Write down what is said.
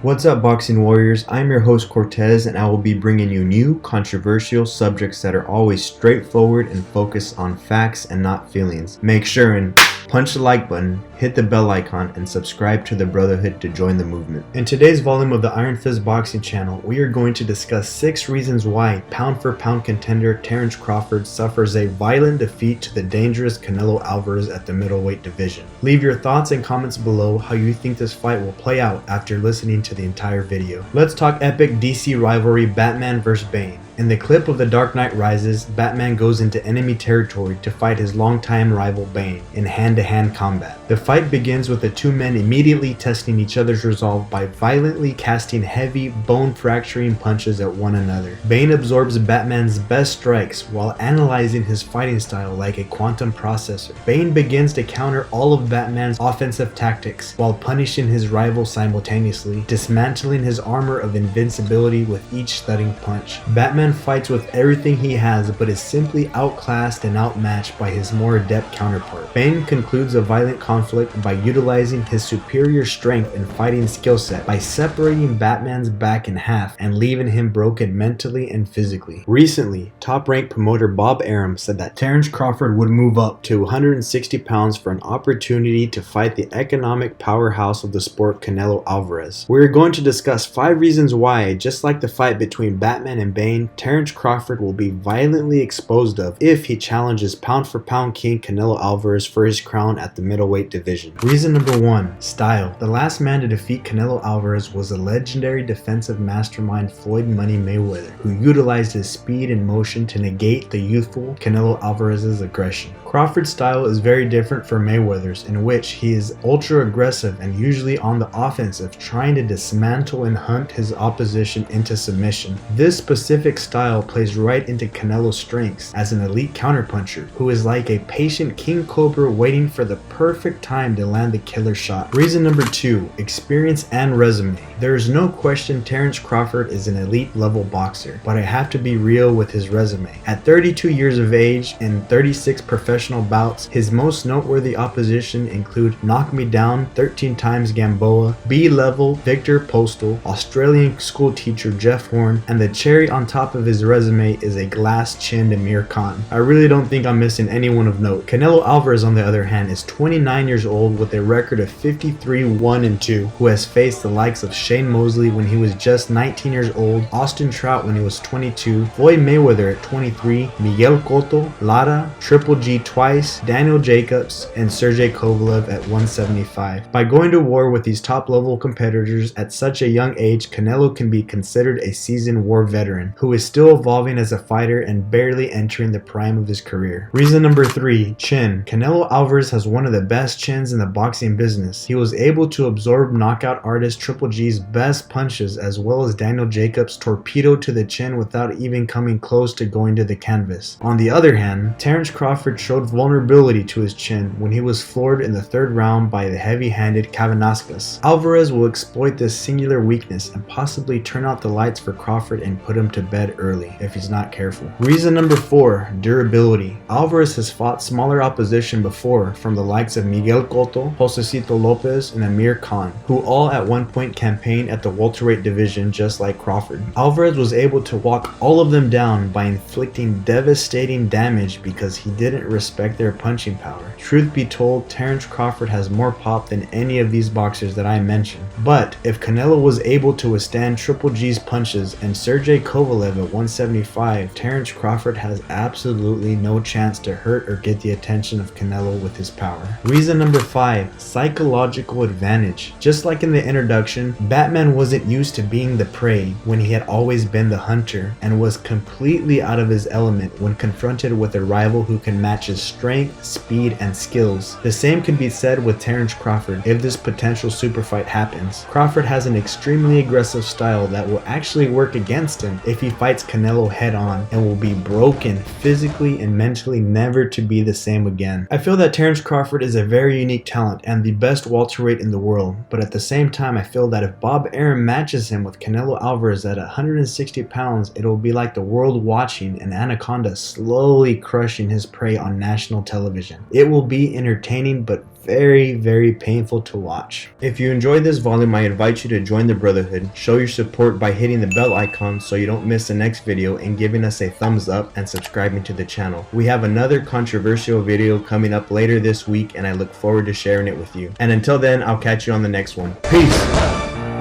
What's up, boxing warriors? I'm your host Cortez, and I will be bringing you new, controversial subjects that are always straightforward and focused on facts and not feelings. Make sure and punch the like button, hit the bell icon, and subscribe to the Brotherhood to join the movement. In today's volume of the Iron Fist Boxing channel, we are going to discuss 6 reasons why pound-for-pound contender Terence Crawford suffers a violent defeat to the dangerous Canelo Alvarez at the middleweight division. Leave your thoughts and comments below how you think this fight will play out after listening to the entire video. Let's talk epic DC rivalry Batman vs. Bane. In the clip of The Dark Knight Rises, Batman goes into enemy territory to fight his longtime rival Bane in hand-to-hand combat. The fight begins with the two men immediately testing each other's resolve by violently casting heavy, bone-fracturing punches at one another. Bane absorbs Batman's best strikes while analyzing his fighting style like a quantum processor. Bane begins to counter all of Batman's offensive tactics while punishing his rival simultaneously, dismantling his armor of invincibility with each thudding punch. Batman fights with everything he has but is simply outclassed and outmatched by his more adept counterpart. Bane concludes a violent conflict by utilizing his superior strength and fighting skill set by separating Batman's back in half and leaving him broken mentally and physically. Recently, top-ranked promoter Bob Arum said that Terence Crawford would move up to 160 pounds for an opportunity to fight the economic powerhouse of the sport, Canelo Alvarez. We're going to discuss 5 reasons why, just like the fight between Batman and Bane, Terence Crawford will be violently exposed of if he challenges pound-for-pound king Canelo Alvarez for his crown at the middleweight division. Reason number 1. Style. The last man to defeat Canelo Alvarez was the legendary defensive mastermind Floyd Money Mayweather, who utilized his speed and motion to negate the youthful Canelo Alvarez's aggression. Crawford's style is very different from Mayweather's, in which he is ultra-aggressive and usually on the offensive, trying to dismantle and hunt his opposition into submission. This specific style plays right into Canelo's strengths as an elite counterpuncher, who is like a patient king cobra waiting for the perfect time to land the killer shot. Reason number 2. Experience and resume. There is no question Terence Crawford is an elite level boxer, but I have to be real with his resume. At 32 years of age and 36 professional bouts, his most noteworthy opposition include Knock Me Down 13 times Gamboa, B-level Victor Postal, Australian school teacher Jeff Horn, and the cherry on top of his resume is a glass-chinned Amir Khan. I really don't think I'm missing anyone of note. Canelo Alvarez, on the other hand, is 29 years old with a record of 53-1-2, who has faced the likes of Shane Mosley when he was just 19 years old, Austin Trout when he was 22, Floyd Mayweather at 23, Miguel Cotto, Lara, Triple G twice, Daniel Jacobs, and Sergey Kovalev at 175. By going to war with these top-level competitors at such a young age, Canelo can be considered a seasoned war veteran who is still evolving as a fighter and barely entering the prime of his career. Reason number 3. Chin. Canelo Alvarez has one of the best chins in the boxing business. He was able to absorb knockout artist Triple G's best punches as well as Daniel Jacobs' torpedo to the chin without even coming close to going to the canvas. On the other hand, Terence Crawford showed vulnerability to his chin when he was floored in the 3rd round by the heavy-handed Kavanaskas. Alvarez will exploit this singular weakness and possibly turn out the lights for Crawford and put him to bed early if he's not careful. Reason number 4. Durability. Alvarez has fought smaller opposition before from the likes of Miguel Cotto, Josecito Lopez, and Amir Khan, who all at one point campaigned at the welterweight division just like Crawford. Alvarez was able to walk all of them down by inflicting devastating damage because he didn't respect their punching power. Truth be told, Terence Crawford has more pop than any of these boxers that I mentioned. But if Canelo was able to withstand Triple G's punches and Sergey Kovalev at 175, Terence Crawford has absolutely no chance to hurt or get the attention of Canelo with his power. Reason number 5. Psychological advantage. Just like in the introduction, Batman wasn't used to being the prey when he had always been the hunter and was completely out of his element when confronted with a rival who can match his strength, speed, and skills. The same could be said with Terence Crawford if this potential super fight happens. Crawford has an extremely aggressive style that will actually work against him if he fights Canelo head on and will be broken physically and mentally, never to be the same again. I feel that Terence Crawford is a very unique talent and the best welterweight in the world, but at the same time I feel that if Bob Arum matches him with Canelo Alvarez at 160 pounds, it'll be like the world watching an anaconda slowly crushing his prey on national television. It will be entertaining but very painful to watch. If you enjoyed this volume, I invite you to join the Brotherhood. Show your support by hitting the bell icon so you don't miss the next video, and giving us a thumbs up and subscribing to the channel. We have another controversial video coming up later this week, and I look forward to sharing it with you. And until then, I'll catch you on the next one. Peace!